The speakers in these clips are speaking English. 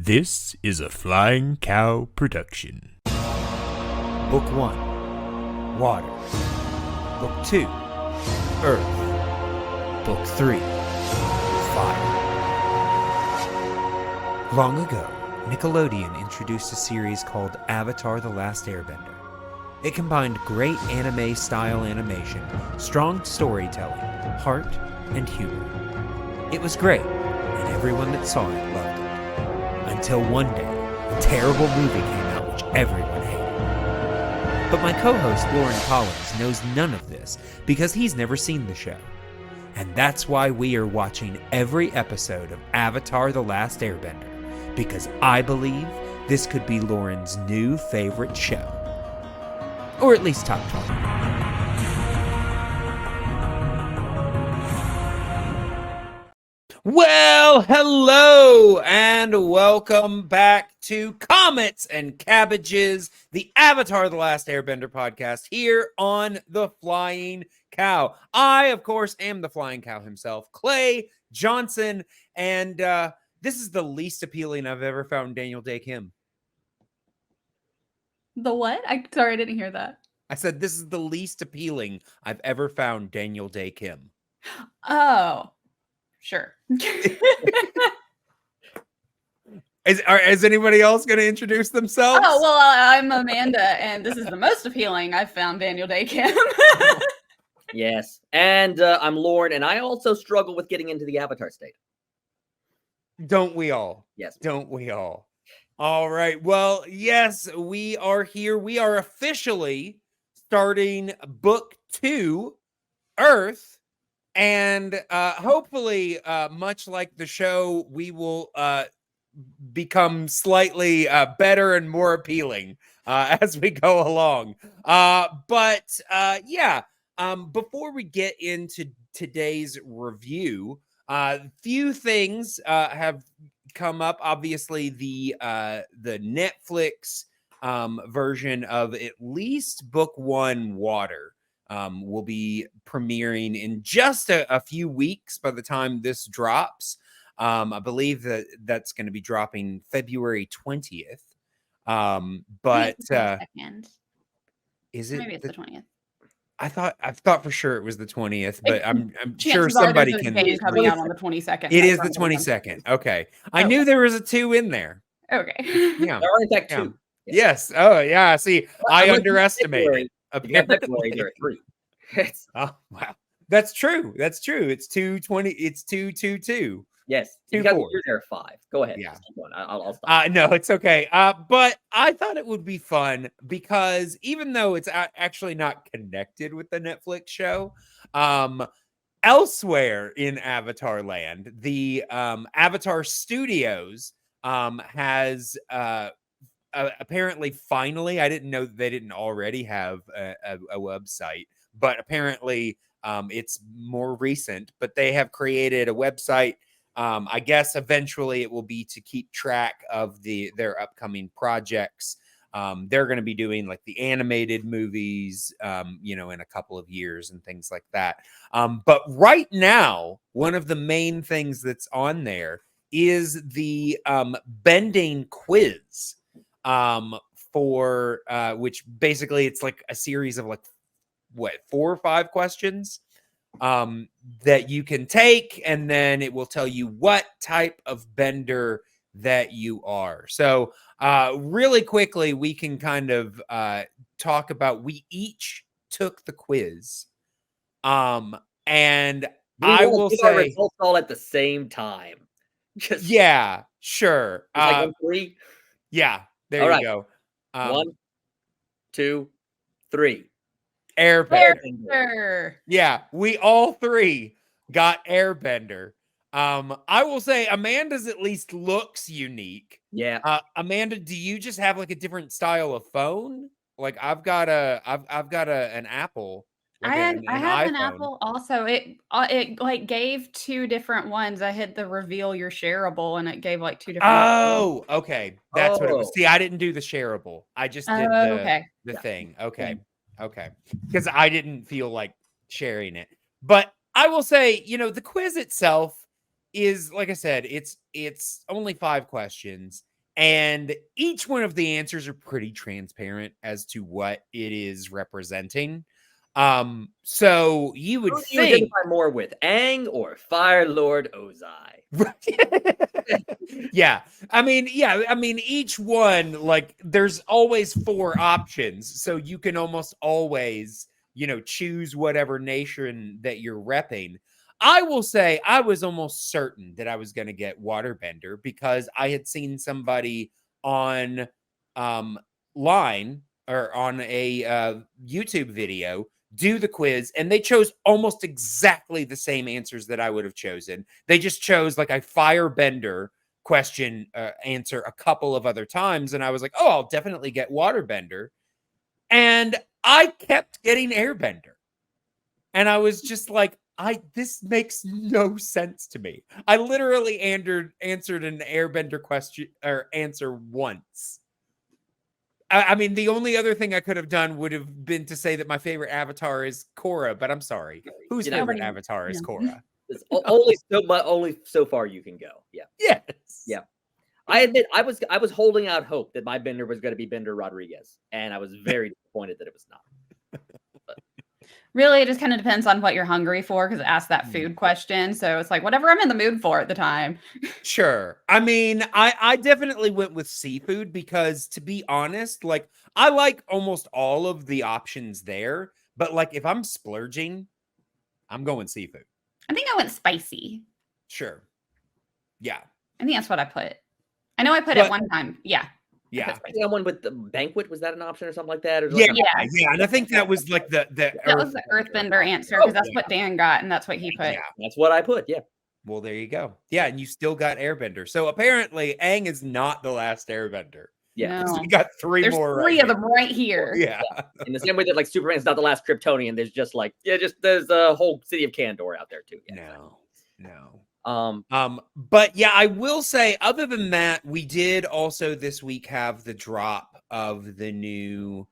This is a Flying Cow production. Book 1, Water. Book 2, Earth. Book 3, Fire. Long ago, Nickelodeon introduced a series called Avatar: The Last Airbender. It combined great anime-style animation, strong storytelling, heart, and humor. It was great, and everyone that saw it loved it. Until one day, a terrible movie came out which everyone hated. But my co-host Loren Collins knows none of this because he's never seen the show. And that's why we are watching every episode of Avatar: The Last Airbender, because I believe this could be Loren's new favorite show. Or at least top 20. Well, hello, and welcome back to Comets and Cabbages, the Avatar: The Last Airbender podcast here on the Flying Cow. I, of course, am the Flying Cow himself, Clay Johnson, and this is the least appealing I've ever found Daniel Day Kim. The what? Sorry, I didn't hear that. I said this is the least appealing I've ever found Daniel Day Kim. Oh, sure. Is anybody else going to introduce themselves? Oh, well, I'm Amanda, and this is the most appealing I've found Daniel Day Kim. Yes, and I'm Loren, and I also struggle with getting into the Avatar state. Don't we all? Yes. Don't we all? All right. Well, yes, we are here. We are officially starting book 2, Earth. And hopefully, much like the show, we will become slightly better and more appealing as we go along. Before we get into today's review, few things have come up. Obviously, the Netflix version of at least book 1, Water, will be premiering in just a few weeks by the time this drops. I believe that's going to be dropping February 20th. But is it? Maybe it's the 20th. I thought for sure it was the 20th, but I'm sure Chances are somebody there's a can. game coming out on the 22nd. It is the 22nd. Okay, I knew there was a 2 in there. Okay. Yeah. There are in fact 2. Yes. Oh, yeah. See, I underestimated. February, there are 3. Oh, wow. That's true. That's true. It's 220. It's 222. Yes. 2 4. 4. There are 5. Go ahead. Yeah. I'll stop. No, it's okay. But I thought it would be fun because even though it's actually not connected with the Netflix show, elsewhere in Avatar Land, the Avatar Studios has apparently finally, I didn't know they didn't already have a website, but apparently it's more recent, but they have created a website. I guess eventually it will be to keep track of their upcoming projects. They're going to be doing like the animated movies, in a couple of years and things like that. But right now, one of the main things that's on there is the bending quiz, for which basically it's like a series of 4 or 5 questions that you can take, and then it will tell you what type of bender that you are. So really quickly, we can kind of talk about, we each took the quiz, and I will say our results all at the same time. Yeah, sure. Like 3. Yeah, there all you right. go. 1, 2, 3. Airbender. Yeah, we all 3 got Airbender. I will say Amanda's at least looks unique. Yeah. Amanda, do you just have like a different style of phone? Like I've got an Apple. Like I have an iPhone. Apple also. It like gave 2 different ones. I hit the reveal your shareable, and it gave like 2 different. Oh, okay. That's what it was. See, I didn't do the shareable. I just did the thing. Okay. Okay. Because I didn't feel like sharing it. But I will say, the quiz itself is, like I said, it's only 5 questions. And each one of the answers are pretty transparent as to what it is representing. So you would Who do you think identify more with, Aang or Fire Lord Ozai? yeah. I mean, each one, like, there's always 4 options. So you can almost always, choose whatever nation that you're repping. I will say I was almost certain that I was going to get Waterbender because I had seen somebody on line or on a YouTube video do the quiz, and they chose almost exactly the same answers that I would have chosen. They just chose like a firebender question answer a couple of other times, and I was like, oh, I'll definitely get waterbender. And I kept getting airbender. And I was just like, this makes no sense to me. I literally answered an airbender question or answer once. I mean, the only other thing I could have done would have been to say that my favorite avatar is Korra, but I'm sorry. Whose favorite avatar is Korra? It's only so far you can go. Yeah. Yes. Yeah. I admit I was holding out hope that my bender was going to be Bender Rodriguez, and I was very disappointed that it was not. Really, it just kind of depends on what you're hungry for because it asks that food question. So it's like whatever I'm in the mood for at the time. Sure. I mean, I definitely went with seafood because, to be honest, like, I like almost all of the options there. But, like, if I'm splurging, I'm going seafood. I think I went spicy. Sure. Yeah. I think that's what I put. I know I put it one time. Yeah. Yeah. I think I won with the banquet. Was that an option or something like that? Or Yeah, like yeah. And I think that was like that was the Earthbender answer because that's what Dan got and that's what he put. Yeah. That's what I put. Yeah. Well, there you go. Yeah, and you still got Airbender. So apparently, Aang is not the last Airbender. Yeah. No. We got 3 There's more. 3 of them right here. Yeah. In the same way that like Superman's not the last Kryptonian, there's just like there's a whole city of Kandor out there too. Yeah. No. But yeah, I will say, other than that, we did also this week have the drop of the new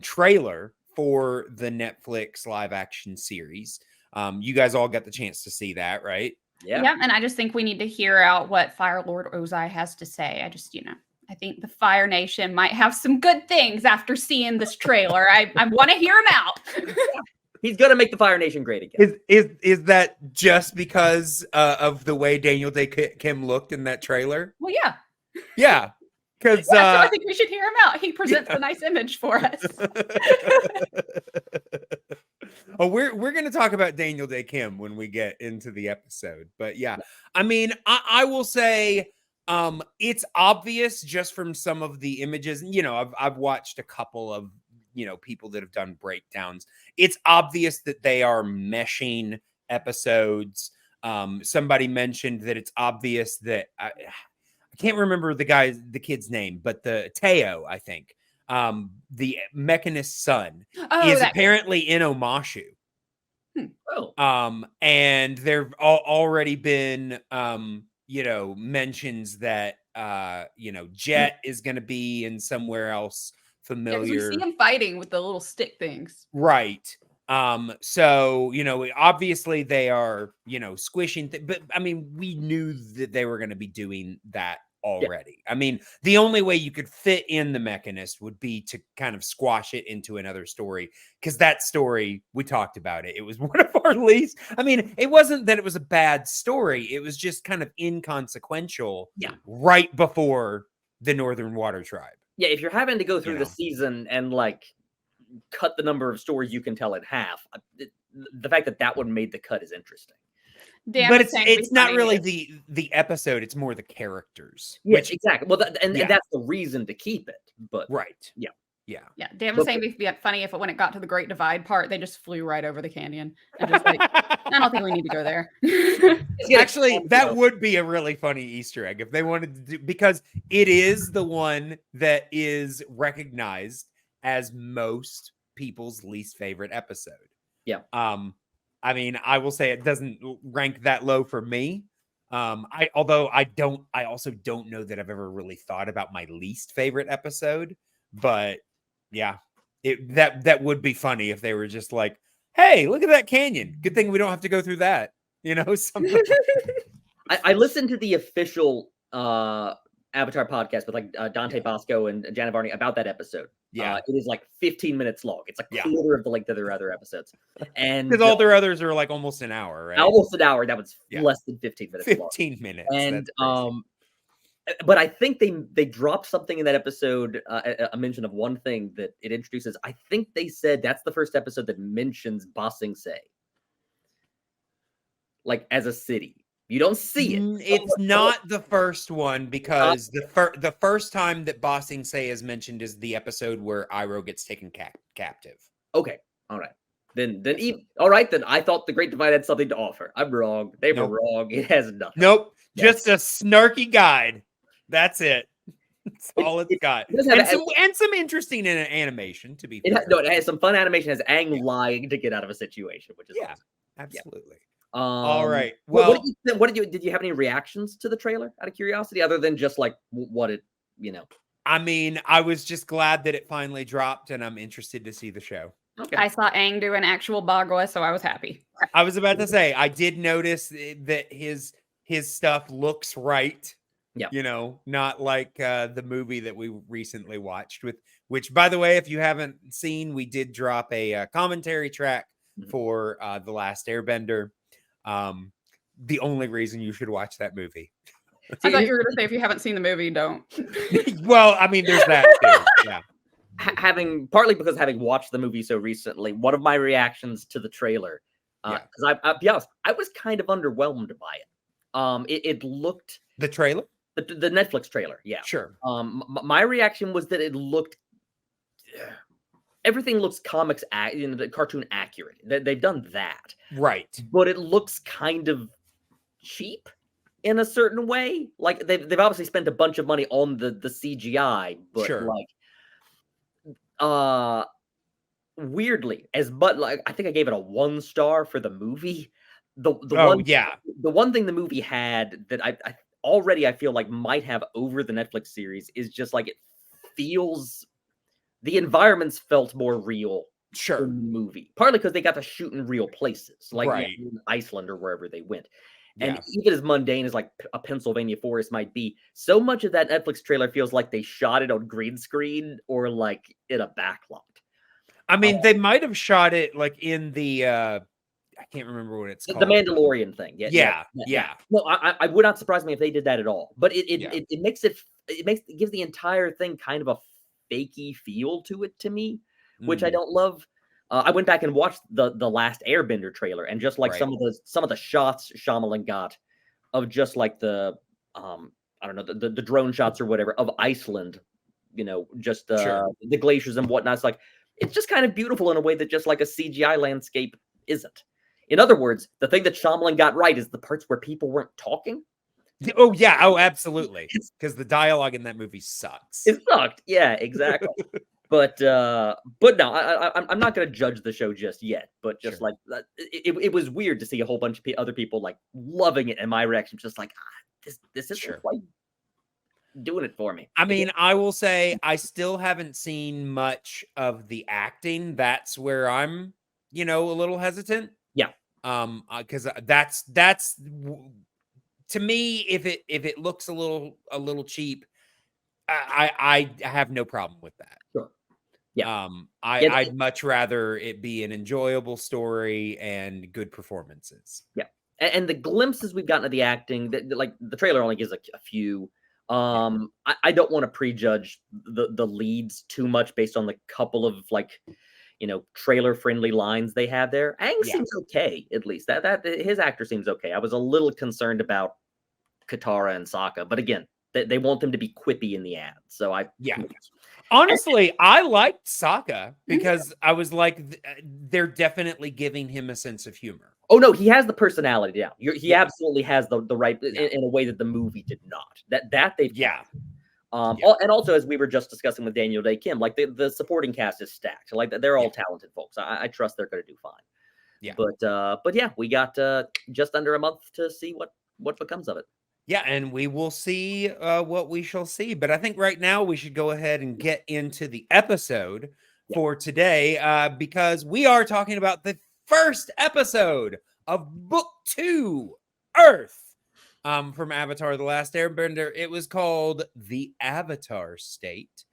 trailer for the Netflix live action series. You guys all got the chance to see that, right? Yeah. And I just think we need to hear out what Fire Lord Ozai has to say. I think the Fire Nation might have some good things after seeing this trailer. I want to hear him out. He's gonna make the Fire Nation great again. Is that just because of the way Daniel Day Kim looked in that trailer? Well, yeah. Yeah. Because so I think we should hear him out. He presents a nice image for us. Oh, we're gonna talk about Daniel Day Kim when we get into the episode. But yeah, I mean, I will say it's obvious just from some of the images. I've watched a couple of people that have done breakdowns. It's obvious that they are meshing episodes. Somebody mentioned that it's obvious that I can't remember the kid's name, but the Teo, I think, the Mechanist's son, is apparently in Omashu. Oh. And there've already been mentions that Jet is going to be in somewhere else familiar. We see him fighting with the little stick things. Right. So, obviously they are, squishing, but I mean, we knew that they were going to be doing that already. Yeah. I mean, the only way you could fit in the Mechanist would be to kind of squash it into another story, because that story, we talked about it. It was one of our least. I mean, it wasn't that it was a bad story. It was just kind of inconsequential. Yeah. Right before the Northern Water Tribe. Yeah. If you're having to go through the season and like cut the number of stories you can tell in half, the fact that one made the cut is interesting. But it's not really the episode, it's more the characters. Yes, exactly. Well, and that's the reason to keep it. But right. Yeah. Dan was saying it'd be funny if when it got to the Great Divide part, they just flew right over the canyon and just like, I don't think we need to go there. Actually, that would be a really funny Easter egg if they wanted to do, because it is the one that is recognized as most people's least favorite episode. Yeah. I mean, I will say it doesn't rank that low for me. I also don't know that I've ever really thought about my least favorite episode, but yeah, that would be funny if they were just like, hey, look at that canyon. Good thing we don't have to go through that. Something. I listened to the official Avatar podcast with like Dante Bosco and Janet Varney about that episode. Yeah. It is like 15 minutes long. It's a quarter of the length of their other episodes. And because all their others are like almost an hour, right? Almost an hour. That was less than 15 minutes 15 minutes. And but I think they dropped something in that episode, a mention of one thing that it introduces. I think they said that's the first episode that mentions Ba Sing Se, like as a city. You don't see it. It's not the first one because the first time that Ba Sing Se is mentioned is the episode where Iroh gets taken captive. Okay, all right. Then all right. Then I thought the Great Divide had something to offer. I'm wrong. They were wrong. It has nothing. Nope. Just a snarky guide. That's it. That's all it's got. And some interesting animation, to be fair. It has some fun animation. It has Aang lying to get out of a situation, which is awesome. Absolutely. All right. Well, what did you have any reactions to the trailer out of curiosity, other than just like what it, I mean, I was just glad that it finally dropped, and I'm interested to see the show. Okay. I saw Aang do an actual Bagua, so I was happy. I was about to say, I did notice that his stuff looks right. Yeah. Not like the movie that we recently watched, which, by the way, if you haven't seen, we did drop a commentary track for The Last Airbender. The only reason you should watch that movie. I thought you were going to say if you haven't seen the movie, don't. Well, I mean, there's that too. Yeah. Partly because having watched the movie so recently, one of my reactions to the trailer, because I'll be honest, I was kind of underwhelmed by it. It looked the trailer, the Netflix trailer, sure. My reaction was that it looked. Everything looks cartoon accurate. They've done that, right? But it looks kind of cheap in a certain way. Like they've obviously spent a bunch of money on the CGI, but weirdly, I think I gave it a 1 star for the movie. The one thing the movie had that I already I feel like might have over the Netflix series is just like it feels. The environments felt more real in the movie, partly because they got to shoot in real places, like in Iceland or wherever they went. And even as mundane as like a Pennsylvania forest might be, so much of that Netflix trailer feels like they shot it on green screen or like in a backlot. I mean, they might have shot it like in the I can't remember what it's called. The Mandalorian thing. Yeah. No, I would not surprise me if they did that at all. But it gives the entire thing kind of a fakey feel to it to me, which I don't love. I went back and watched the Last Airbender trailer, and just like some of the shots Shyamalan got of just like the I don't know the drone shots or whatever of Iceland, just the glaciers and whatnot. It's like it's just kind of beautiful in a way that just like a CGI landscape isn't. In other words, the thing that Shyamalan got right is the parts where people weren't talking. Oh yeah, absolutely. Because the dialogue in that movie sucks. It sucked. Yeah, exactly. but no, I'm not going to judge the show just yet. But just like it was weird to see a whole bunch of other people like loving it, and my reaction was just like, this isn't quite doing it for me. I mean, I will say I still haven't seen much of the acting. That's where I'm, a little hesitant. Yeah. Because that's. To me, if it looks a little cheap, I have no problem with that. Sure. Yeah. I'd much rather it be an enjoyable story and good performances. Yeah. And the glimpses we've gotten of the acting, like the trailer only gives a few. I don't want to prejudge the leads too much based on the couple of like, trailer friendly lines they have there. Aang seems okay, at least that his actor seems okay. I was a little concerned about Katara and Sokka, but again, they want them to be quippy in the ad. So honestly, I liked Sokka because I was like, they're definitely giving him a sense of humor. Oh no, he has the personality down. He absolutely has the right in a way that the movie did not. That they've and also, as we were just discussing with Daniel Day Kim, like the supporting cast is stacked. Like they're all talented folks. I trust they're going to do fine. Yeah. But yeah, we got just under a month to see what becomes of it. Yeah, and we will see what we shall see. But I think right now we should go ahead and get into the episode for today because we are talking about the first episode of Book 2, Earth. from Avatar: The Last Airbender. It was called The Avatar State.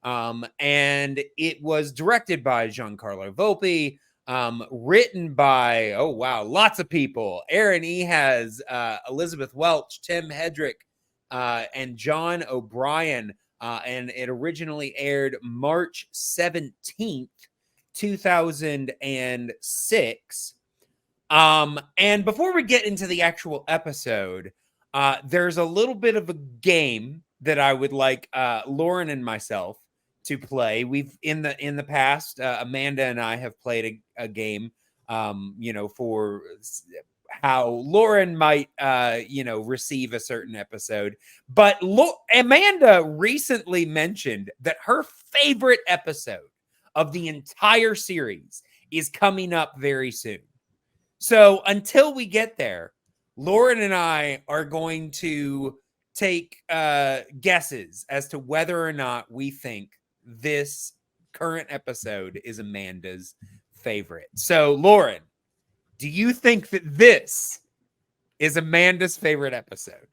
And it was directed by Giancarlo Volpe, written by, oh wow, lots of people. Aaron Ehas, Elizabeth Welch, Tim Hedrick, and John O'Brien. And it originally aired March 17th, 2006. And before we get into the actual episode, there's a little bit of a game that I would like Loren and myself to play. We've in the past, Amanda and I have played a game, for how Loren might, receive a certain episode. But Amanda recently mentioned that her favorite episode of the entire series is coming up very soon. So until we get there, Loren and I are going to take guesses as to whether or not we think this current episode is Amanda's favorite. So, Loren, do you think that this is Amanda's favorite episode?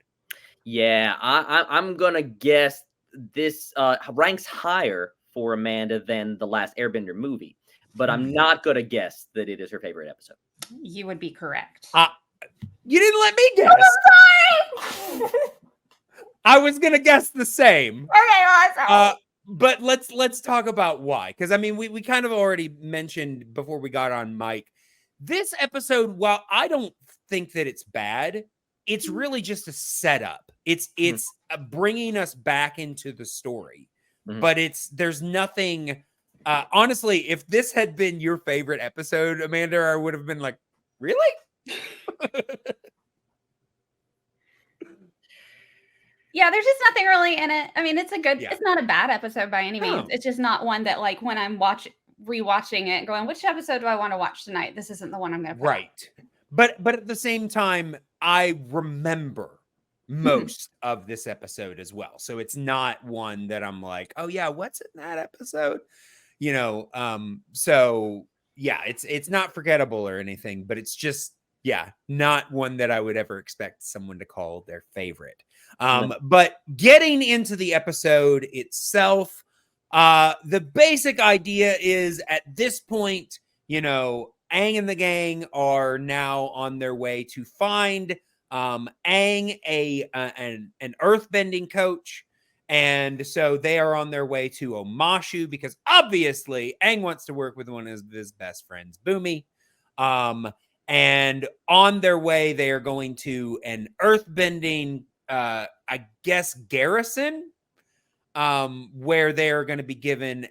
Yeah, I'm gonna guess this ranks higher for Amanda than the Last Airbender movie, but I'm not gonna guess that it is her favorite episode. You would be correct. You didn't let me guess. I'm sorry. I was gonna guess the same. Okay, awesome. But let's talk about why. Because I mean, we kind of already mentioned before we got on mic. This episode, while I don't think that it's bad, it's really just a setup. It's bringing us back into the story. But there's nothing. Honestly, if this had been your favorite episode, Amanda, I would have been like, really? Yeah, there's just nothing really in it. I mean, it's not a bad episode by any means. It's just not one that, like, when I'm rewatching it, going, which episode do I want to watch tonight? This isn't the one I'm going to put. Right. But at the same time, I remember most of this episode as well. So it's not one that I'm like, oh yeah, what's in that episode? So yeah, it's not forgettable or anything, but it's just, not one that I would ever expect someone to call their favorite. But getting into the episode itself, the basic idea is at this point, Aang and the gang are now on their way to find Aang, an earthbending coach. And so they are on their way to Omashu because obviously Aang wants to work with one of his best friends, Bumi. And on their way, they are going to an earthbending, I guess, garrison, where they are going to be given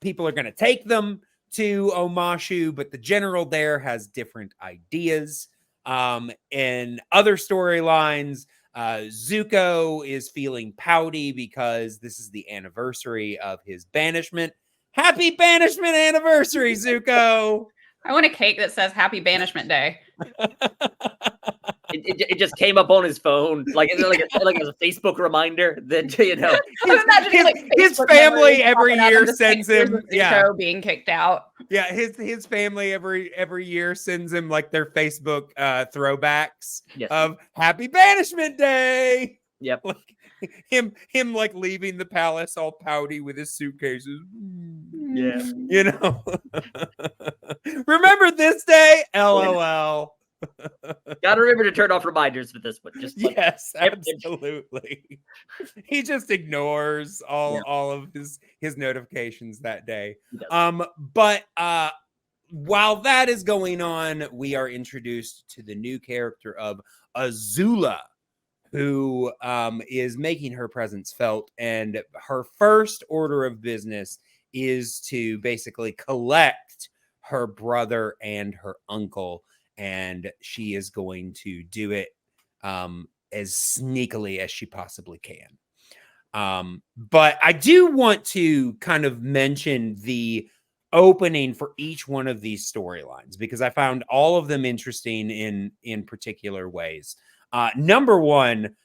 people are going to take them to Omashu, but the general there has different ideas. In other storylines, Zuko is feeling pouty because this is the anniversary of his banishment. Happy banishment anniversary, Zuko! I want a cake that says Happy Banishment Day. It just came up on his phone, like as a Facebook reminder that his family every year sends him being kicked out. Yeah, his family every year sends him like their Facebook throwbacks of Happy Banishment Day. Yep. Like, him like leaving the palace all pouty with his suitcases. Yeah. Remember this day? LOL. Gotta remember to turn off reminders for this one. Yes, absolutely. He just ignores all of his notifications that day. But while that is going on, we are introduced to the new character of Azula, who is making her presence felt, and her first order of business is to basically collect her brother and her uncle. And she is going to do it as sneakily as she possibly can. But I do want to kind of mention the opening for each one of these storylines, because I found all of them interesting in particular ways. Number one,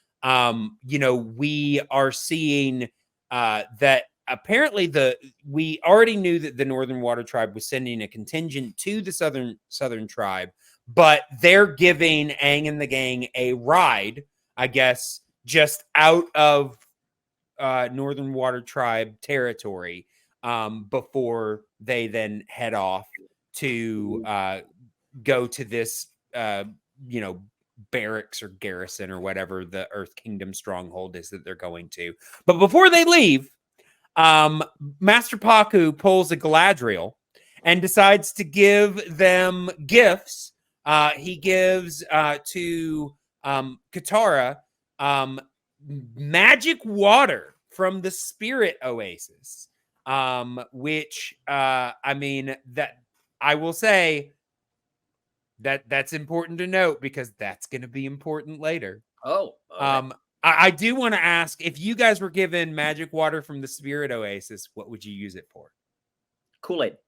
we are seeing that apparently we already knew that the Northern Water Tribe was sending a contingent to the Southern Tribe, but they're giving Aang and the gang a ride, I guess, just out of Northern Water Tribe territory before they then head off to go to this, barracks or garrison or whatever the Earth Kingdom stronghold is that they're going to. But before they leave, Master Paku pulls a Galadriel and decides to give them gifts. He gives to Katara magic water from the Spirit Oasis, which I mean, that I will say that's important to note because that's going to be important later. Oh, okay. I do want to ask, if you guys were given magic water from the Spirit Oasis, what would you use it for? Kool-Aid.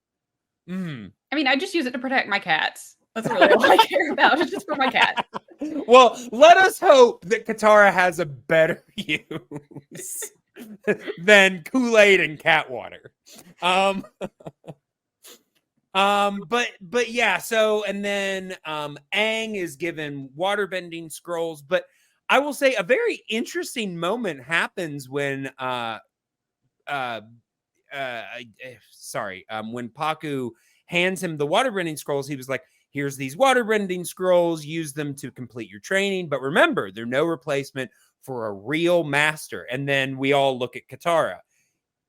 I mean, I just use it to protect my cats. That's really all I care about. It's just for my cat. Well, let us hope that Katara has a better use than Kool-Aid and cat water. But yeah, so and then Aang is given waterbending scrolls, but I will say a very interesting moment happens when when Paku hands him the waterbending scrolls. He was like, here's these waterbending scrolls, use them to complete your training, but remember, they're no replacement for a real master. And then we all look at Katara.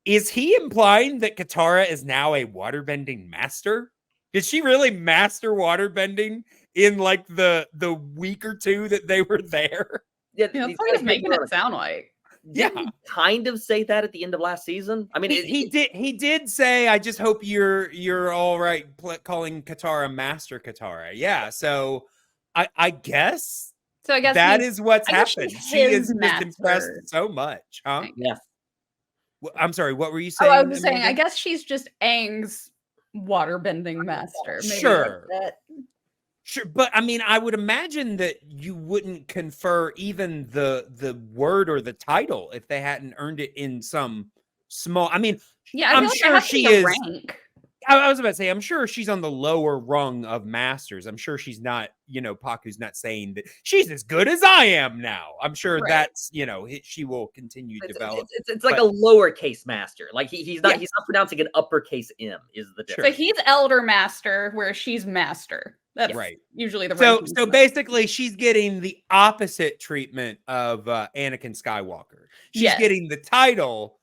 Is he implying that Katara is now a waterbending master? Did she really master waterbending in like the week or two that they were there? Yeah, that's what he's making it sound like. Didn't he kind of say that at the end of last season? I mean, he did say, I just hope you're all right calling Katara Master Katara. Yeah, so I guess that is what's happened. She is just impressed so much, huh? Yeah. I'm sorry, what were you saying? I was just saying, I guess she's just Aang's waterbending master. Maybe sure. Like that. Sure, but I mean, I would imagine that you wouldn't confer even the word or the title if they hadn't earned it in some small. I mean, yeah, I'm sure she is. Rank. I was about to say, I'm sure she's on the lower rung of masters. I'm sure she's not, Paku's not saying that she's as good as I am now. I'm sure that's, she will continue to develop. It's like a lowercase master. Like he's not pronouncing an uppercase M is the difference. So he's elder master where she's master. That's right. Usually the so basically she's getting the opposite treatment of Anakin Skywalker. She's getting the title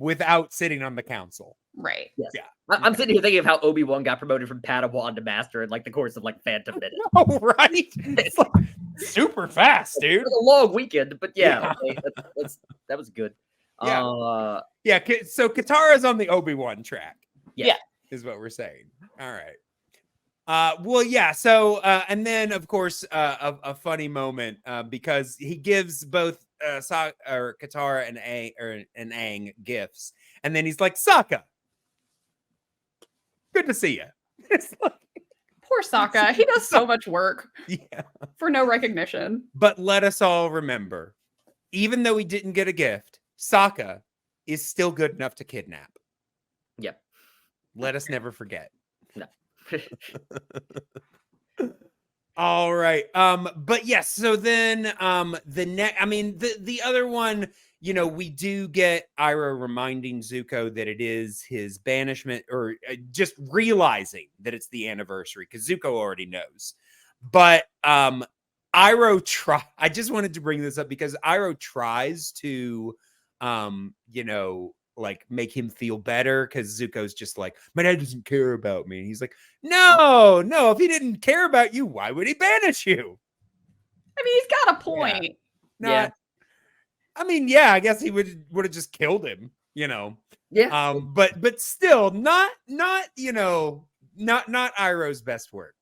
without sitting on the council. Right. Yes. Yeah. I'm sitting here thinking of how Obi-Wan got promoted from Padawan to Master in like the course of like Phantom Menace. Oh, right. It's like super fast, dude. It was a long weekend, but okay, that was good. Yeah. So Katara's on the Obi-Wan track. Yeah. Is what we're saying. All right. Well, yeah. So, and then of course, a funny moment because he gives both Katara and Aang gifts, and then he's like, Sokka, good to see you. It's like, poor Sokka. He does so much work for no recognition. But let us all remember, even though he didn't get a gift, Sokka is still good enough to kidnap. Yep. Let us never forget. No. All right. But yes, so then the other one, we do get Iroh reminding Zuko that it is his banishment, or just realizing that it's the anniversary because Zuko already knows. But Iroh I just wanted to bring this up because Iroh tries to like make him feel better because Zuko's just like, my dad doesn't care about me. And he's like, no, if he didn't care about you, why would he banish you? I mean, he's got a point. Yeah. I mean, I guess he would have just killed him, Yeah. But still not Iroh's best work.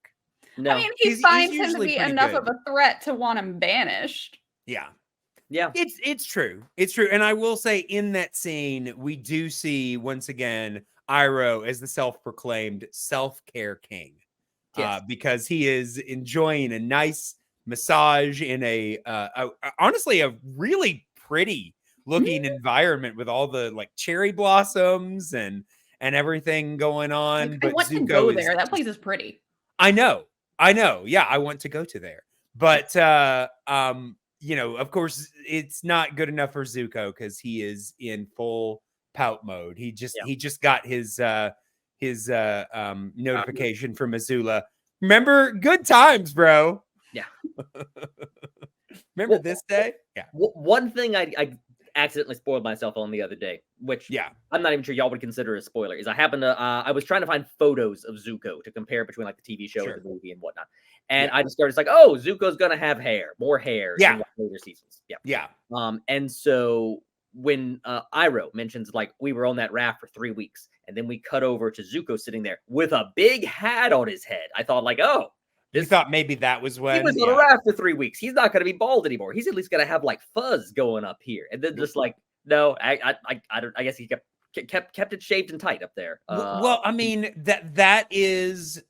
No. I mean, he finds him to be enough of a threat to want him banished. Yeah. Yeah, it's true. It's true. And I will say in that scene, we do see once again Iroh as the self-proclaimed self-care king. Because he is enjoying a nice massage in honestly a really pretty looking environment with all the like cherry blossoms and everything going on. I want to go there. That place is pretty. I know. I know. Yeah, I want to go to there. But you know, of course, it's not good enough for Zuko because he is in full pout mode. He just got his notification from Azula. Remember, good times, bro. Yeah. Remember this day? Yeah. One thing I accidentally spoiled myself on the other day, which I'm not even sure y'all would consider a spoiler, is I happened to I was trying to find photos of Zuko to compare between like the TV show and the movie and whatnot. And I discovered it's like, oh, Zuko's gonna have hair, more hair in later seasons. Yeah. And so when Iroh mentions like we were on that raft for 3 weeks, and then we cut over to Zuko sitting there with a big hat on his head, I thought like, oh, you thought maybe that was when he was on a raft for 3 weeks. He's not going to be bald anymore. He's at least going to have like fuzz going up here. And then just like, no, I guess he kept it shaved and tight up there. Well, I mean that is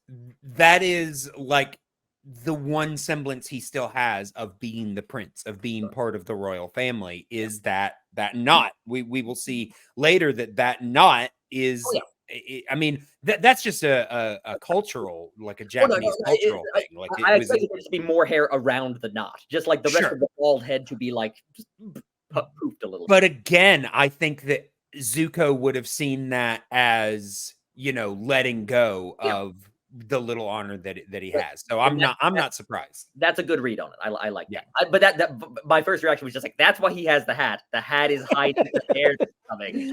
like the one semblance he still has of being the prince, of being part of the royal family. Is that knot? We will see later that knot is. Oh, yeah. I mean, that's just a cultural, like a Japanese cultural thing. Like I expect there to be more hair around the knot, just like the rest of the bald head to be like just poofed a little. But again, I think that Zuko would have seen that as, you know, letting go of the little honor that he has. So I'm not surprised. That's a good read on it. I like that. But that my first reaction was just like, that's why he has the hat. The hat is hiding the hair that's coming.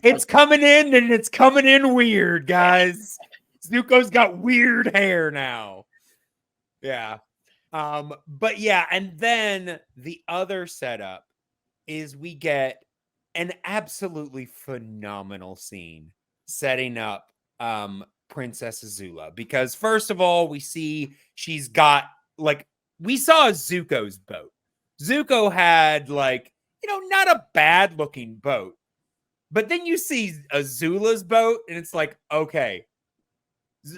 It's coming in, and it's coming in weird, guys. Zuko's got weird hair now. Yeah. But yeah, and then the other setup is we get an absolutely phenomenal scene setting up Princess Azula, because first of all, we see she's got like, we saw Zuko's boat. Zuko had like, you know, not a bad looking boat, but then you see Azula's boat and it's like, okay,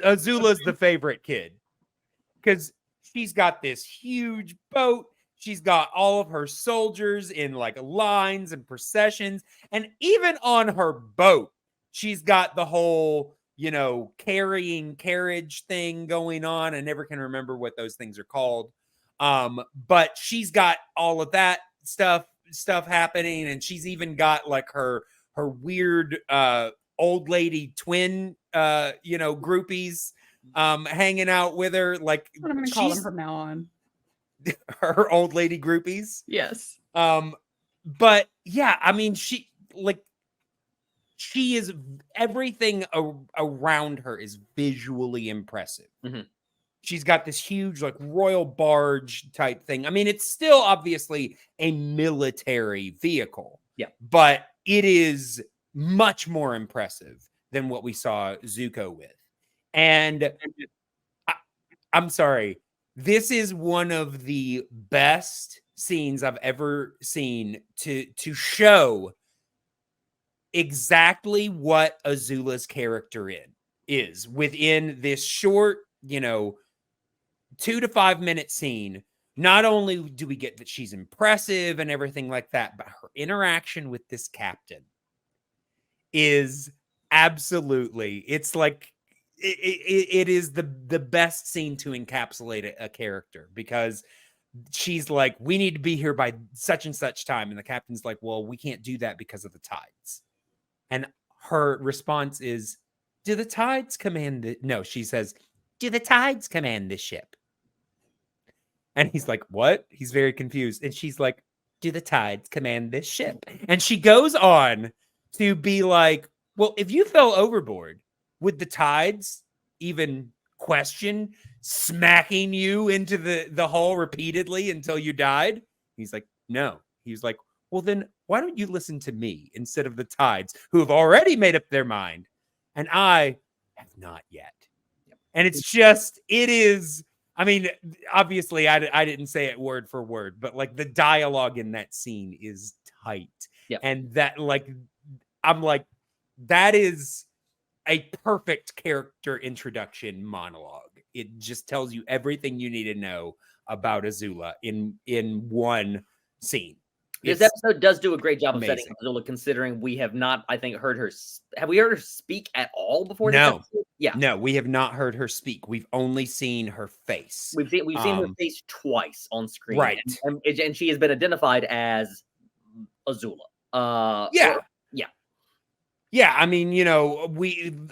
Azula's the favorite kid because she's got this huge boat. She's got all of her soldiers in like lines and processions, and even on her boat, she's got the whole, you know, carrying carriage thing going on. I never can remember what those things are called. But she's got all of that stuff happening. And she's even got like her weird, old lady twin, you know, groupies, hanging out with her. Like, what I'm going to call them from now on. Her old lady groupies. Yes. But yeah, I mean, she is, everything around her is visually impressive. Mm-hmm. She's got this huge like royal barge type thing. I mean, it's still obviously a military vehicle. Yeah. But it is much more impressive than what we saw Zuko with. And I'm sorry, this is one of the best scenes I've ever seen to show exactly what Azula's character is within this short, you know, 2 to 5 minute scene. Not only do we get that she's impressive and everything like that, but her interaction with this captain is absolutely, it's like, it is the best scene to encapsulate a character, because she's like, we need to be here by such and such time. And the captain's like, well, we can't do that because of the tides. And her response is, do the tides command the... No, she says, do the tides command this ship? And he's like, what? He's very confused. And she's like, do the tides command this ship? And she goes on to be like, well, if you fell overboard, would the tides even question smacking you into the hull repeatedly until you died? He's like, no. He's like, well, then why don't you listen to me instead of the tides, who have already made up their mind, and I have not yet. And it's just, it is, I mean, obviously I didn't say it word for word, but like the dialogue in that scene is tight. Yep. And that, like, I'm like, that is a perfect character introduction monologue. It just tells you everything you need to know about Azula in one scene. This episode does do a great job of amazing. setting up Azula, considering we have not, I think, heard her. Have we heard her speak at all before? No. This episode? Yeah. No, we have not heard her speak. We've only seen her face. We've seen her face twice on screen. Right. And she has been identified as Azula. Yeah. Yeah. Yeah, I mean, you know,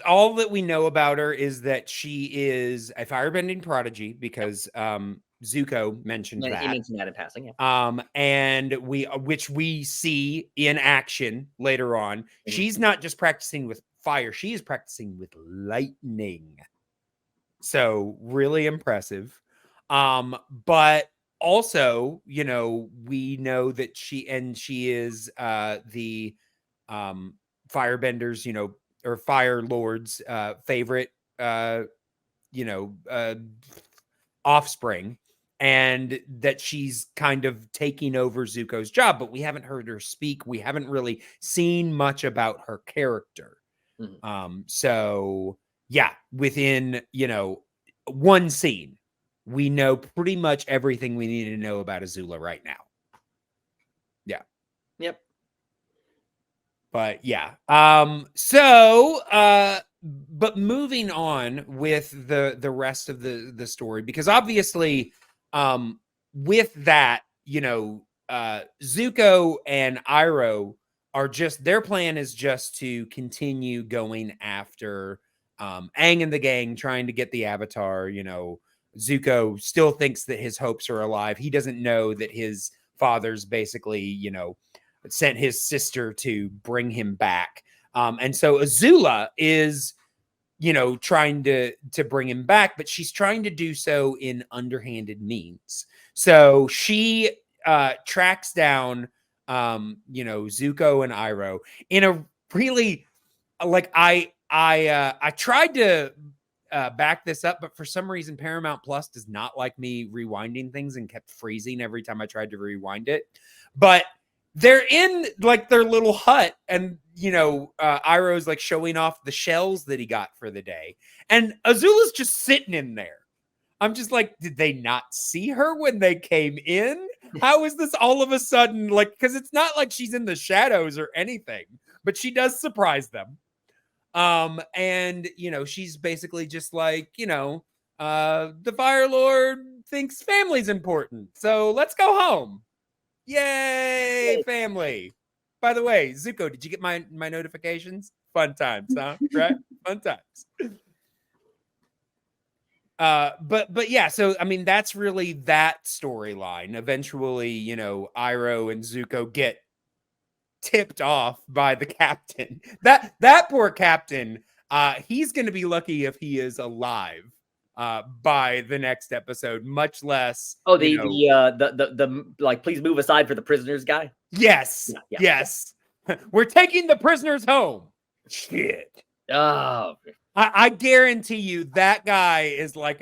all that we know about her is that she is a firebending prodigy because Zuko mentioned that. He mentioned that in passing. Yeah. And which we see in action later on. Mm-hmm. She's not just practicing with fire; she is practicing with lightning. So really impressive. But also, you know, we know that she is the firebenders, you know, or fire lords favorite offspring, and that she's kind of taking over Zuko's job, but we haven't heard her speak. We haven't really seen much about her character. Mm-hmm. So yeah, within, you know, one scene, we know pretty much everything we need to know about Azula right now. Yeah. Yep. But yeah. But moving on with the rest of the story, because obviously with that, you know, Zuko and Iroh are their plan is just to continue going after Aang and the gang, trying to get the Avatar. You know, Zuko still thinks that his hopes are alive. He doesn't know that his father's basically, you know, sent his sister to bring him back. And so Azula is, you know, trying to bring him back, but she's trying to do so in underhanded means. So she tracks down, you know, Zuko and Iroh in a really, like, I tried to back this up, but for some reason Paramount Plus does not like me rewinding things and kept freezing every time I tried to rewind it. But they're in like their little hut, and you know, Iroh's like showing off the shells that he got for the day, and Azula's just sitting in there. I'm just like, did they not see her when they came in? How is this all of a sudden, like, because it's not like she's in the shadows or anything, but she does surprise them. And you know, she's basically just like, you know, the Fire Lord thinks family's important, so let's go home. Yay, family. By the way, Zuko, did you get my notifications? Fun times, huh? Right? Fun times. But yeah, so I mean, that's really that storyline. Eventually, you know, Iroh and Zuko get tipped off by the captain. That poor captain, he's gonna be lucky if he is alive by the next episode, much less. Oh, the like, please move aside for the prisoners guy. Yes, yes. We're taking the prisoners home. Shit. Oh, I guarantee you that guy is like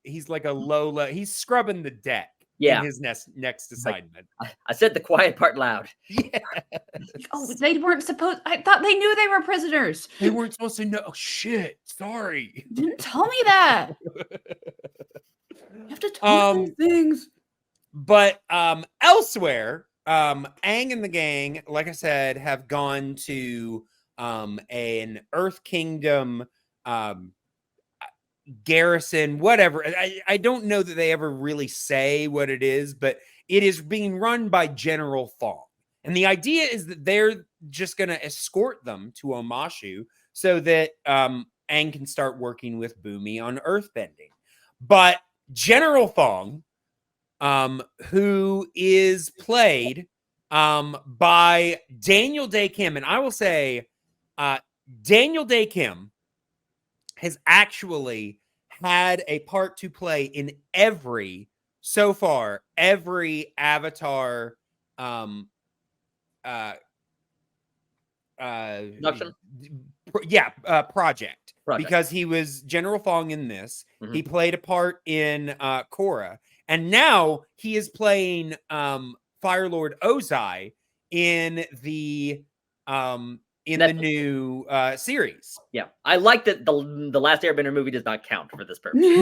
he's like a Lola. He's scrubbing the deck. Yeah. In his next assignment. I said the quiet part loud. Yeah. Oh, they weren't supposed. I thought they knew they were prisoners. They weren't supposed to know. Oh, shit. Sorry. You didn't tell me that. You have to tell me things. But elsewhere, Aang and the gang, like I said, have gone to an Earth Kingdom garrison, whatever. I don't know that they ever really say what it is, but it is being run by General Thong. And the idea is that they're just going to escort them to Omashu so that Aang can start working with Bumi on earthbending. But General Thong, who is played by Daniel Dae Kim, and I will say Daniel Dae Kim has actually had a part to play in every Avatar project, because he was General Thong in this. Mm-hmm. He played a part in Korra, and now he is playing Fire Lord Ozai in the the new series. Yeah, I like that the Last Airbender movie does not count for this purpose. No. I'm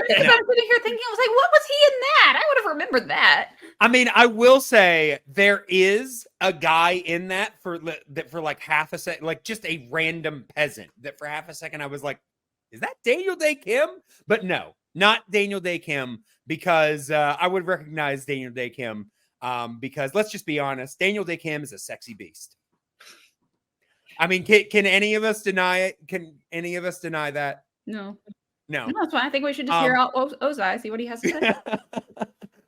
sitting here thinking, I was like, what was he in that? I would have remembered that. I mean, I will say there is a guy in that for like half a second, like just a random peasant that for half a second I was like, is that Daniel Day Kim? But no, not Daniel Day Kim, because I would recognize Daniel Day Kim because let's just be honest, Daniel Day Kim is a sexy beast. I mean, can any of us deny it? Can any of us deny that? No. No, that's fine. I think we should just hear out Ozai, see what he has to say.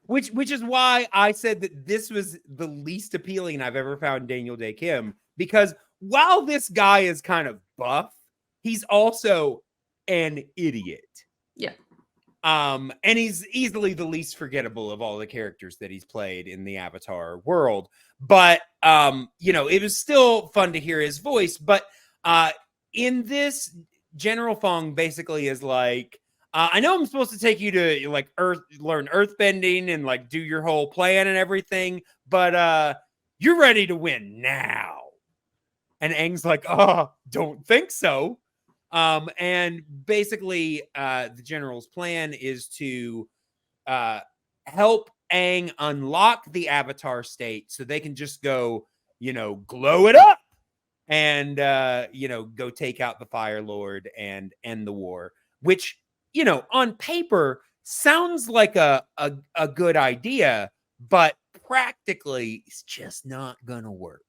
Which is why I said that this was the least appealing I've ever found Daniel Day Kim, because while this guy is kind of buff, he's also an idiot. Yeah. And he's easily the least forgettable of all the characters that he's played in the Avatar world. But it was still fun to hear his voice. But in this, General Fong basically is like, I know I'm supposed to take you to like learn earthbending and like do your whole plan and everything, but you're ready to win now. And Aang's like, oh, don't think so. And basically the general's plan is to help Aang unlock the Avatar state so they can just go, glow it up and go take out the Fire Lord and end the war, which on paper sounds like a good idea, but practically it's just not gonna work.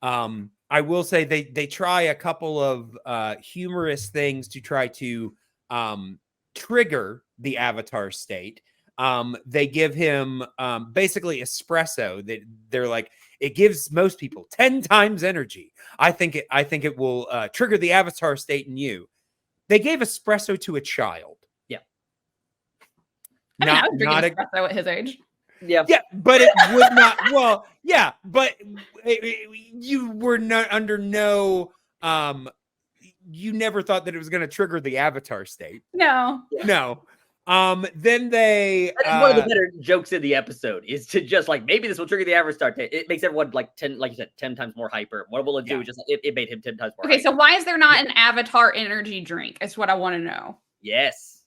I will say they try a couple of humorous things to try to trigger the Avatar state. They give him basically espresso that they're like, it gives most people 10 times energy. I think it will trigger the Avatar state in you. They gave espresso to a child. Yeah. I was drinking espresso at his age. Yeah. Yeah, but it would not. Well, yeah, but you were not under no. You never thought that it was going to trigger the Avatar state. No. No. Then they. That is one of the better jokes in the episode is to just like, maybe this will trigger the Avatar state. It makes everyone like 10, like you said, 10 times more hyper. What will it do? Just it made him 10 times more. Okay, hyper. so why is there not an Avatar energy drink? Is what I want to know. Yes.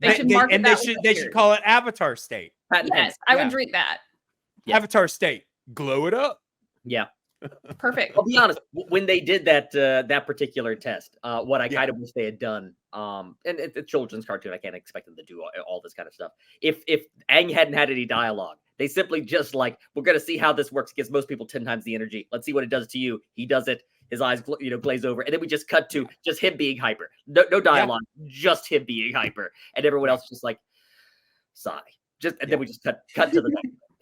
They should market that. They should call it Avatar state. Yes, I would drink that. Yeah. Avatar state, glow it up. Yeah. Perfect. I'll be honest. When they did that particular test, what I kind of wish they had done, and it's a children's cartoon, I can't expect them to do all this kind of stuff. If Aang hadn't had any dialogue, they simply just like, we're gonna see how this works. Gives most people 10 times the energy. Let's see what it does to you. He does it. His eyes, glaze over, and then we just cut to just him being hyper. No dialogue, just him being hyper, and everyone else just like sigh. Then we just cut to the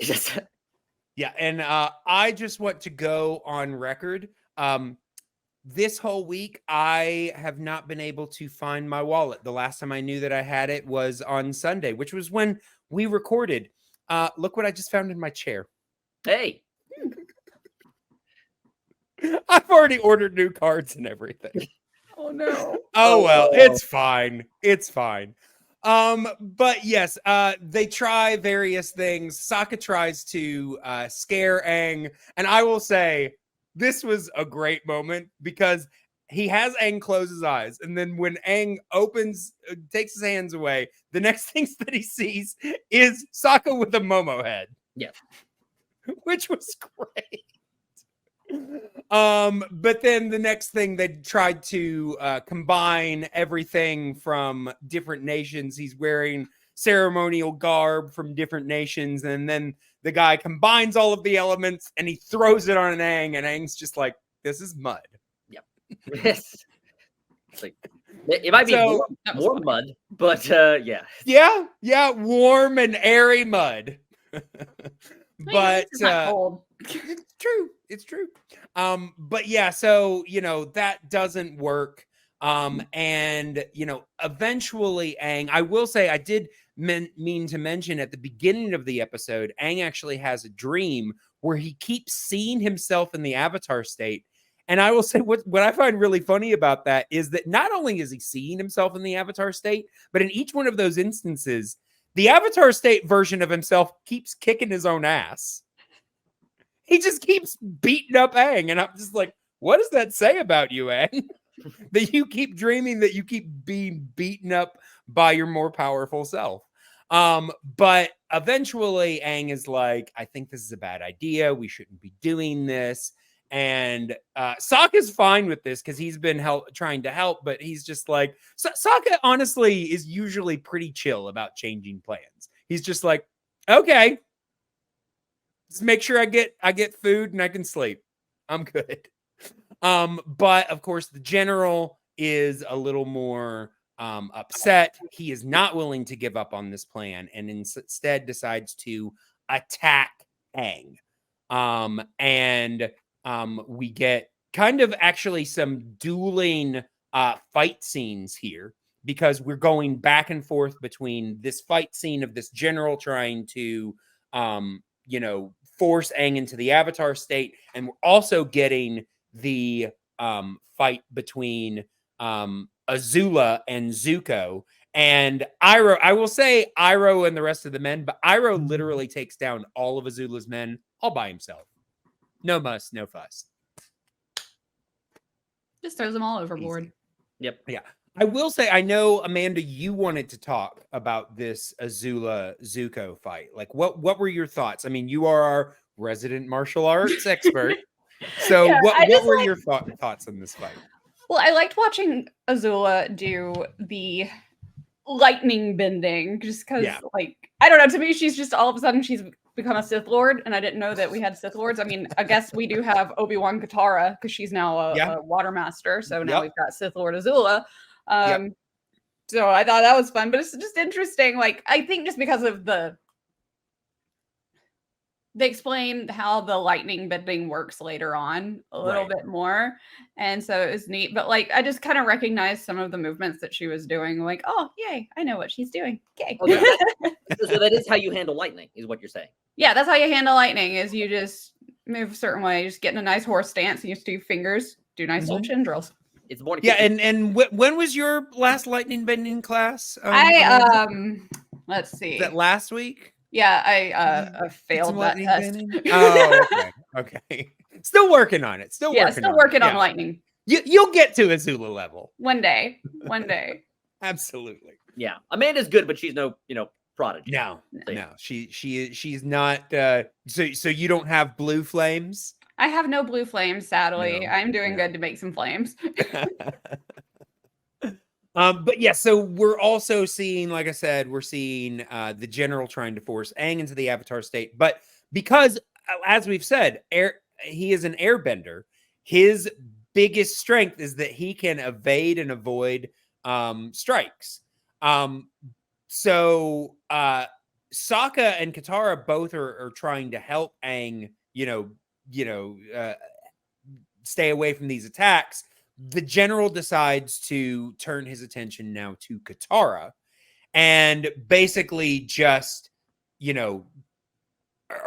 next. Yeah, and I just want to go on record. This whole week, I have not been able to find my wallet. The last time I knew that I had it was on Sunday, which was when we recorded. Look what I just found in my chair. Hey. I've already ordered new cards and everything. Oh, no. Oh, well, it's fine. It's fine. But yes, they try various things. Sokka tries to scare Aang, and I will say this was a great moment because he has Aang close his eyes, and then when Aang takes his hands away, the next things that he sees is Sokka with a Momo head. Yeah, which was great. But then the next thing they tried to combine everything from different nations. He's wearing ceremonial garb from different nations, and then the guy combines all of the elements and he throws it on Aang, and Aang's just like, "This is mud." Yep. Yes. Like, it might be more mud, but yeah, warm and airy mud. But it's true. But yeah, so that doesn't work. And eventually Aang, I will say, I did mean to mention at the beginning of the episode, Aang actually has a dream where he keeps seeing himself in the Avatar state. And I will say what I find really funny about that is that not only is he seeing himself in the Avatar state, but in each one of those instances, the Avatar state version of himself keeps kicking his own ass. He just keeps beating up Aang. And I'm just like, what does that say about you, Aang? That you keep dreaming that you keep being beaten up by your more powerful self. But eventually Aang is like, I think this is a bad idea. We shouldn't be doing this. And Sokka's fine with this because he's been trying to help, but he's just like, Sokka honestly is usually pretty chill about changing plans. He's just like, okay, just make sure I get food and I can sleep. I'm good. But of course the general is a little more upset. He is not willing to give up on this plan and instead decides to attack Aang. We get kind of actually some dueling fight scenes here because we're going back and forth between this fight scene of this general trying to, force Aang into the Avatar state. And we're also getting the fight between Azula and Zuko. And Iroh, I will say Iroh and the rest of the men, but Iroh literally takes down all of Azula's men all by himself. No muss, no fuss. Just throws them all overboard. Easy. Yep. Yeah. I will say, I know, Amanda, you wanted to talk about this Azula Zuko fight. Like, what were your thoughts? I mean, you are our resident martial arts expert. So Yeah, what were your thoughts on this fight? Well, I liked watching Azula do the lightning bending just because, like, I don't know, to me, she's just all of a sudden she's become a Sith Lord, and I didn't know that we had Sith Lords. I mean, I guess we do have Obi-Wan Katara because she's now a Water Master, so now we've got Sith Lord Azula. So I thought that was fun, but it's just interesting. Like, I think just because of they explain how the lightning bending works later on a little bit more. And so it was neat. But like, I just kind of recognized some of the movements that she was doing. Like, oh, yay, I know what she's doing. Yay. Okay. So that is how you handle lightning, is what you're saying. Yeah, that's how you handle lightning, is you just move a certain way. You just get in a nice horse stance and use 2 fingers, do nice little chin drills. It's more and when was your last lightning bending class? Let's see. Was that last week? Yeah, I failed that test. Oh, okay. Still working on it. Still working on lightning. You'll get to Azula level one day. Absolutely. Yeah, Amanda's good, but she's no, prodigy. No. She's not. So you don't have blue flames? I have no blue flames, sadly. No, I'm doing good to make some flames. But yeah, so we're also seeing, like I said, we're seeing the general trying to force Aang into the Avatar state. But because, as we've said, he is an airbender, his biggest strength is that he can evade and avoid strikes. So Sokka and Katara both are trying to help Aang, stay away from these attacks. The general decides to turn his attention now to Katara and basically just,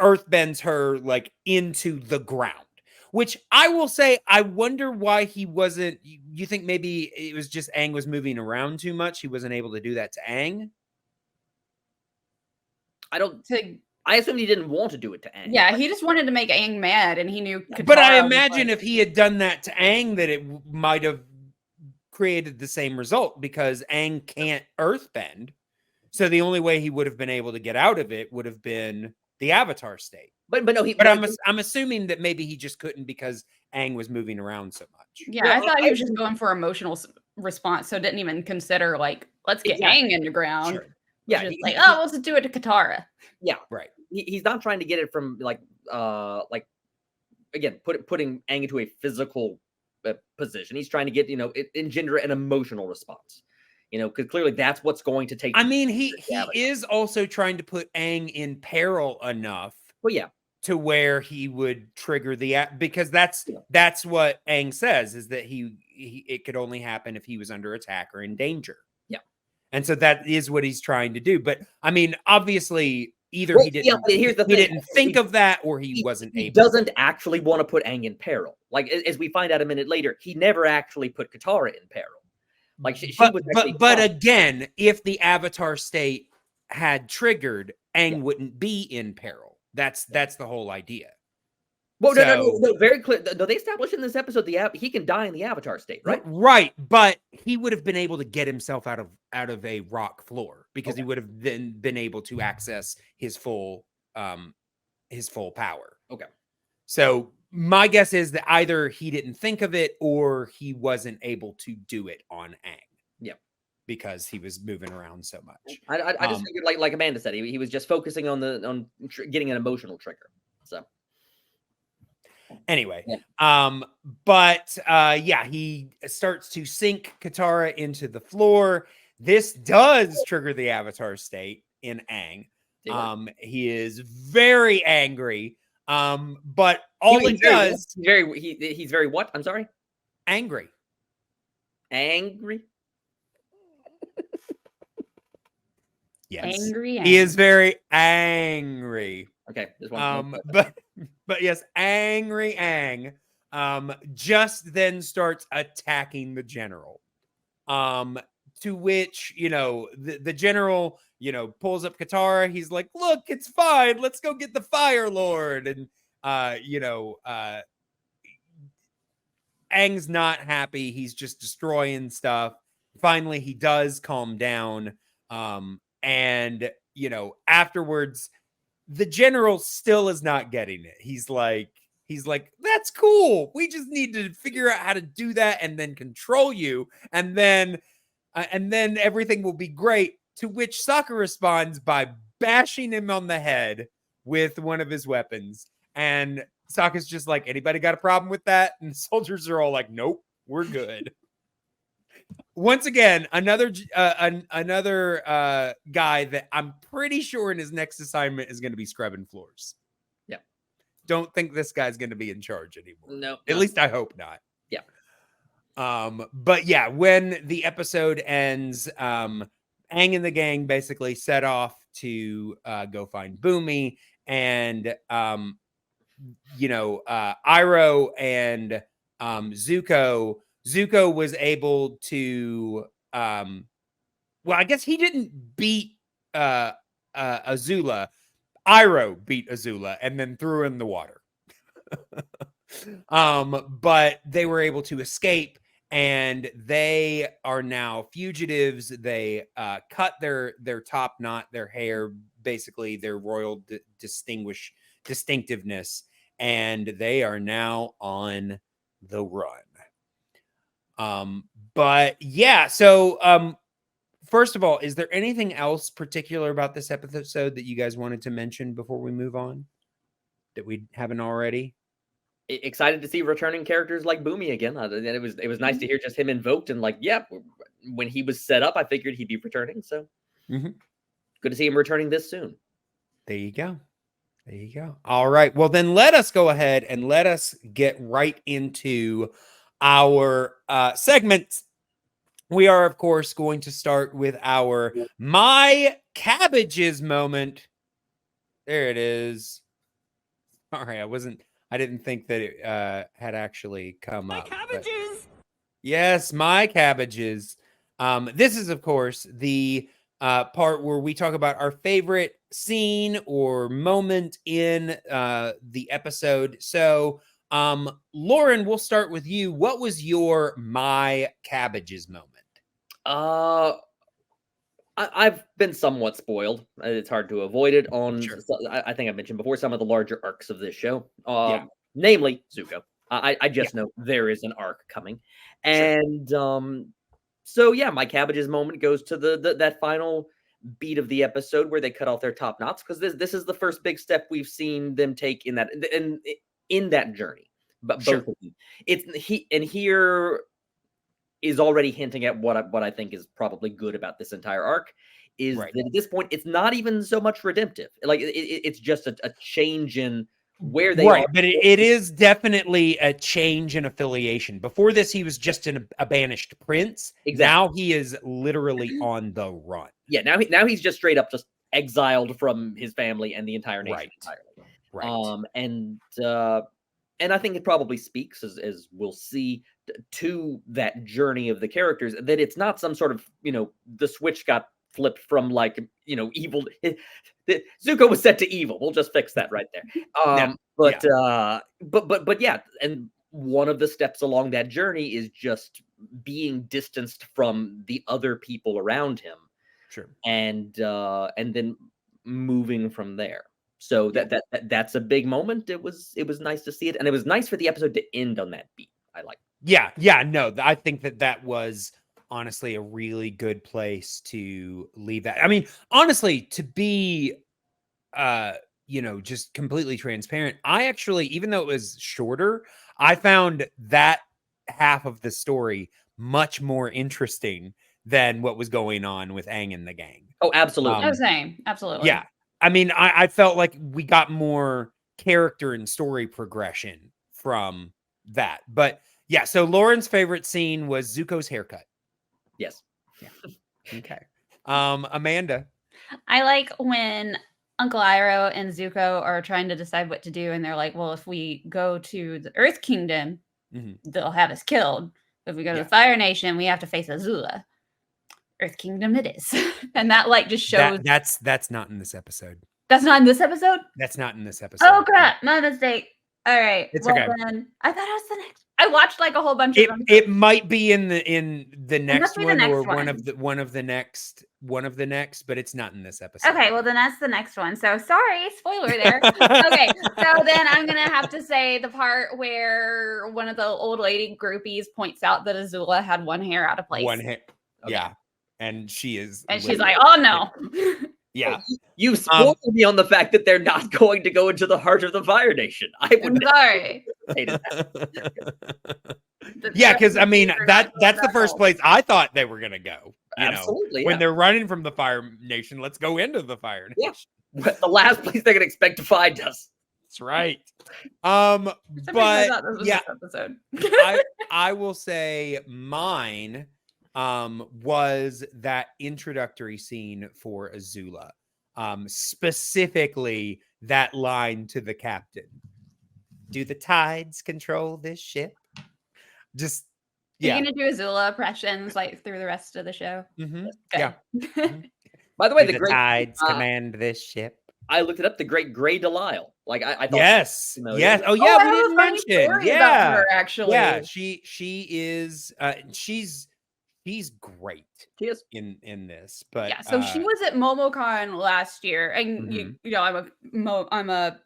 earthbends her like into the ground, which I will say, I wonder why he wasn't. You think maybe it was just Aang was moving around too much? He wasn't able to do that to Aang? I assumed he didn't want to do it to Aang. Yeah, he just wanted to make Aang mad, and he knew Katara. But I imagine if he had done that to Aang, that it might have created the same result, because Aang can't earthbend. So the only way he would have been able to get out of it would have been the Avatar state. But I'm assuming that maybe he just couldn't because Aang was moving around so much. Yeah, I thought he was just going for emotional response, so didn't even consider like, let's get Aang in the ground. Sure. Yeah, let's do it to Katara. Yeah, right. He's not trying to get it from again, putting Aang into a physical position. He's trying to get engender an emotional response. Because clearly that's what's going to take. I mean, he is also trying to put Aang in peril enough. Well, yeah, to where he would trigger because that's what Aang says, is that it could only happen if he was under attack or in danger. And so that is what he's trying to do. But I mean, obviously, either he didn't, didn't think of that, or he wasn't able. He doesn't actually want to put Aang in peril. Like, as we find out a minute later, he never actually put Katara in peril. Like, she was actually. But again, if the Avatar state had triggered, Aang wouldn't be in peril. That's the whole idea. Well, no, very clear. They established in this episode he can die in the Avatar state, right? Right, but he would have been able to get himself out of a rock floor. because he would have then been able to access his full power. Okay. So my guess is that either he didn't think of it or he wasn't able to do it on Aang. Yeah. Because he was moving around so much. I just figured, like Amanda said, he was just focusing on getting an emotional trigger. So anyway, yeah. He starts to sink Katara into the floor. This does trigger the Avatar state in Aang. He is very angry. But all it does, he's very what? I'm sorry. Angry. Yes. Angry. He is very angry. Okay. But yes, angry Aang just then starts attacking the general. To which, the general, pulls up Katara. He's like, look, it's fine. Let's go get the Fire Lord. And Aang's not happy. He's just destroying stuff. Finally, he does calm down. And afterwards, the general still is not getting it. He's like, that's cool. We just need to figure out how to do that and then control you. And then everything will be great. To which Sokka responds by bashing him on the head with one of his weapons. And Sokka's just like, anybody got a problem with that? And the soldiers are all like, nope, we're good. Once again, another guy that I'm pretty sure in his next assignment is going to be scrubbing floors. Yeah. Don't think this guy's going to be in charge anymore. No. At least I hope not. Yeah. But yeah, when the episode ends, Aang and the gang basically set off to go find Boomy, and Iroh and Zuko was able to I guess he didn't beat Azula. Iroh beat Azula and then threw her in the water. But they were able to escape, and they are now fugitives. They cut their top knot, their hair, basically their royal distinctiveness, and they are now on the run. But yeah, so first of all, is there anything else particular about this episode that you guys wanted to mention before we move on that we haven't already? Excited to see returning characters like Boomy again. It was nice to hear just him invoked, and when he was set up, I figured he'd be returning. So good to see him returning this soon. There you go. All right. Well, then let us go ahead and let us get right into our segments. We are, of course, going to start with our My Cabbages moment. There it is. Sorry, I didn't think that it had actually come up. My cabbages! Yes, My Cabbages. This is, of course, the part where we talk about our favorite scene or moment in the episode. So, Loren, we'll start with you. What was your My Cabbages moment? I've been somewhat spoiled. It's hard to avoid it on, Sure. I think I mentioned before, some of the larger arcs of this show, namely Zuko. I just know there is an arc coming. And so yeah, My Cabbages moment goes to that final beat of the episode where they cut off their top knots, because this is the first big step we've seen them take in that journey. But both of them. Here is already hinting at what I think is probably good about this entire arc, is that at this point it's not even so much redemptive. Like it's just a change in where they are. But it is definitely a change in affiliation. Before this, he was just a banished prince. Exactly. Now he is literally on the run. Yeah, now he's just straight up just exiled from his family and the entire nation entirely. Right. And I think it probably speaks, as we'll see, to that journey of the characters, that it's not some sort of, the switch got flipped from evil. Zuko was set to evil. We'll just fix that right there. But yeah, and one of the steps along that journey is just being distanced from the other people around him, and then moving from there. So that's a big moment. It was nice to see it, and it was nice for the episode to end on that beat. I like. Yeah, no, I think that was honestly a really good place to leave that. I mean, honestly, to be just completely transparent, I actually, even though it was shorter, I found that half of the story much more interesting than what was going on with Aang and the gang. Oh, absolutely. I was saying, absolutely. Yeah. I mean, I felt like we got more character and story progression from that. But yeah, so Loren's favorite scene was Zuko's haircut. Yes. Yeah. Okay. Amanda. I like when Uncle Iroh and Zuko are trying to decide what to do, and they're like, well, if we go to the Earth Kingdom, they'll have us killed. If we go to the Fire Nation, we have to face Azula. Earth Kingdom it is. And that like just shows that's not in this episode. That's not in this episode? That's not in this episode. Oh crap, my mistake. All right. It's well okay. Then I thought it was the next. I watched like a whole bunch of them. It might be in the next one or one of the next, but it's not in this episode. Okay, well then that's the next one. So sorry, spoiler there. Okay, so then I'm gonna have to say the part where one of the old lady groupies points out that Azula had one hair out of place. One hair. Okay. Yeah. And she's like, oh no. Yeah. You spoiled me on the fact that they're not going to go into the heart of the Fire Nation. I'm sorry. Yeah, because I mean that's the first place I thought they were gonna go. Absolutely. When they're running from the Fire Nation, let's go into the Fire Nation. Yeah. The last place they're gonna expect to find us. That's right. But yeah, episode. I will say mine was that introductory scene for Azula. Specifically that line to the captain. Do the tides control this ship? Just You're gonna do Azula impressions like through the rest of the show. Yeah. By the way, the tides command this ship. I looked it up. The Great Grey Delisle. Like I thought. Yes. Yes. Oh yeah. We didn't mention. Yeah. Her, actually. Yeah. She is. She's great. She is in this. But yeah. So she was at MomoCon last year, and I'm a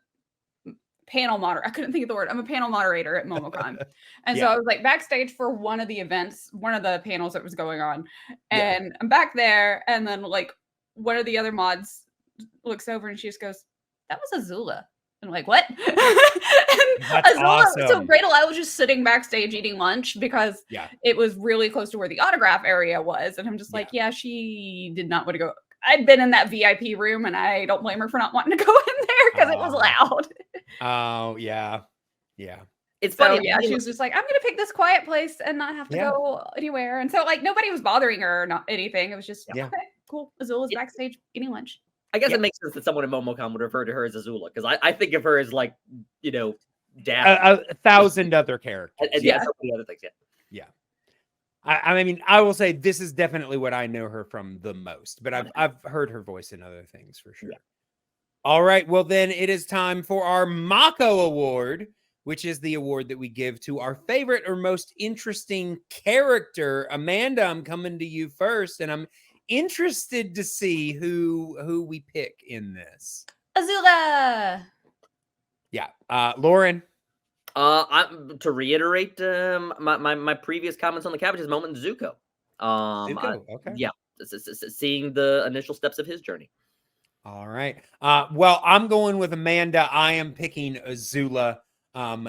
panel moderator. I couldn't think of the word. I'm a panel moderator at MomoCon. And so I was like backstage for one of the events, one of the panels that was going on. And I'm back there. And then like one of the other mods looks over and she just goes, that was Azula. And I'm like, what? That's Azula, awesome. So Great I was just sitting backstage eating lunch because it was really close to where the autograph area was. And I'm just like, she did not want to go. I'd been in that VIP room and I don't blame her for not wanting to go in there because it was loud. Oh, yeah. Yeah. It's funny. Yeah, she was just like, I'm going to pick this quiet place and not have to go anywhere. And so like nobody was bothering her or not anything. It was just, okay, cool. Azula's backstage eating lunch. I guess it makes sense that someone in MomoCon would refer to her as Azula because I think of her as like, a thousand other characters. And so many other things. Yeah. I mean, I will say this is definitely what I know her from the most, but I've heard her voice in other things for sure. Yeah. All right. Well, then it is time for our Mako Award, which is the award that we give to our favorite or most interesting character. Amanda, I'm coming to you first, and I'm interested to see who we pick in this. Azula. Yeah. Loren. To reiterate my previous comments on the Cabbages moment, Zuko. Zuko. Okay. Yeah. Seeing the initial steps of his journey. All right. Well, I'm going with Amanda. I am picking Azula.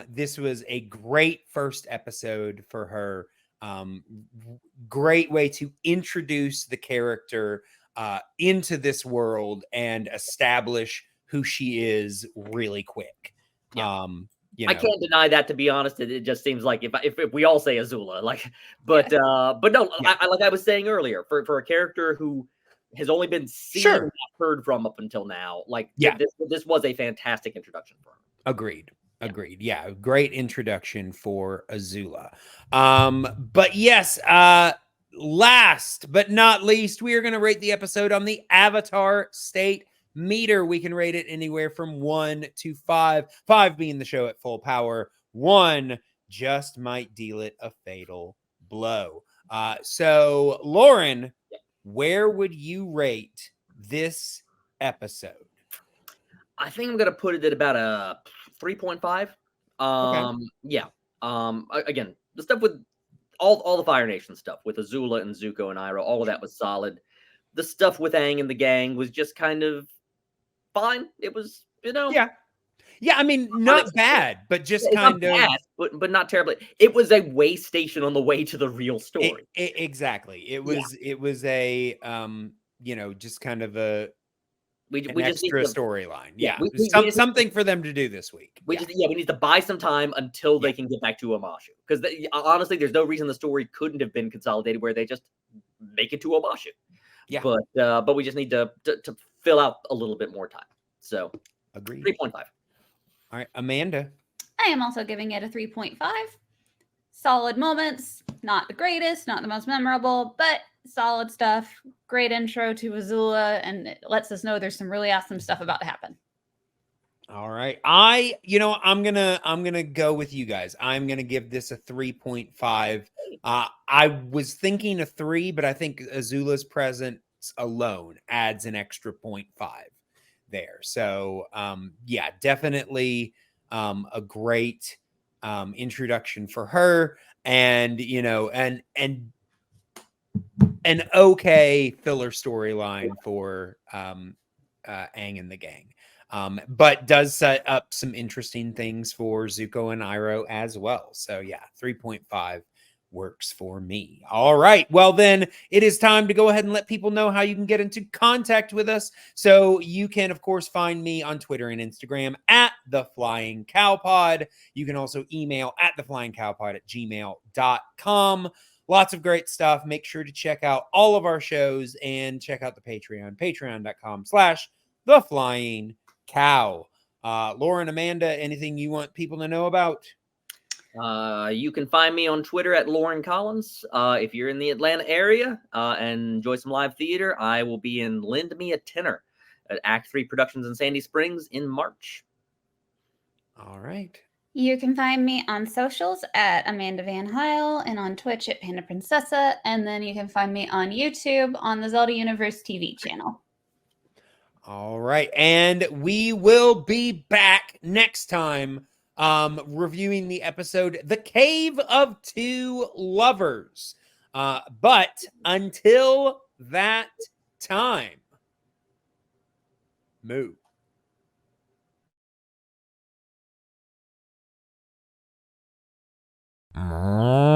This was a great first episode for her. Great way to introduce the character into this world and establish who she is really quick. Yeah. I can't deny that, to be honest. It just seems like if we all say Azula, like, but no, like I was saying earlier, for a character who has only been seen and not heard from up until now, like, this was a fantastic introduction for her. Agreed. Yeah, great introduction for Azula. But yes, last but not least, we are going to rate the episode on the Avatar State Meter. We can rate it anywhere from 1 to 5. 5 being the show at full power. 1 just might deal it a fatal blow. So, Loren, where would you rate this episode? I think I'm gonna put it at about a 3.5. Yeah. Again, the stuff with all the Fire Nation stuff with Azula and Zuko and Iroh, all of that was solid. The stuff with Aang and the gang was just kind of fine. It was, Yeah, I mean, not bad, but just kind of bad, but not terribly. It was a way station on the way to the real story. Exactly. It was a just kind of an extra storyline. Yeah, something for them to do this week. We need to buy some time until they can get back to Omashu, because honestly, there's no reason the story couldn't have been consolidated where they just make it to Omashu. Yeah, but we just need to fill out a little bit more time. So, agreed. 3.5. All right, Amanda. I am also giving it a 3.5. Solid moments, not the greatest, not the most memorable, but solid stuff. Great intro to Azula, and it lets us know there's some really awesome stuff about to happen. All right. I'm gonna go with you guys. I'm gonna give this a 3.5. I was thinking a 3, but I think Azula's presence alone adds an extra 0.5 there. So definitely a great introduction for her, and an okay filler storyline for Aang and the gang. But does set up some interesting things for Zuko and Iroh as well. So 3.5 works for me. All right. Well, then it is time to go ahead and let people know how you can get into contact with us. So you can, of course, find me on Twitter and Instagram at The Flying Cow Pod. You can also email at theflyingcowpod@gmail.com. Lots of great stuff. Make sure to check out all of our shows and check out the Patreon, patreon.com/theflyingcow. Loren, Amanda, anything you want people to know about? You can find me on Twitter at Loren Collins. If you're in the Atlanta area and enjoy some live theater, I will be in Lend Me a Tenor at Act 3 Productions in Sandy Springs in March. All right. You can find me on socials at Amanda Van Heil and on Twitch at Panda Princessa. And then you can find me on YouTube on the Zelda Universe TV channel. All right. And we will be back next time reviewing the episode The Cave of Two Lovers. But until that time, moo. Mm.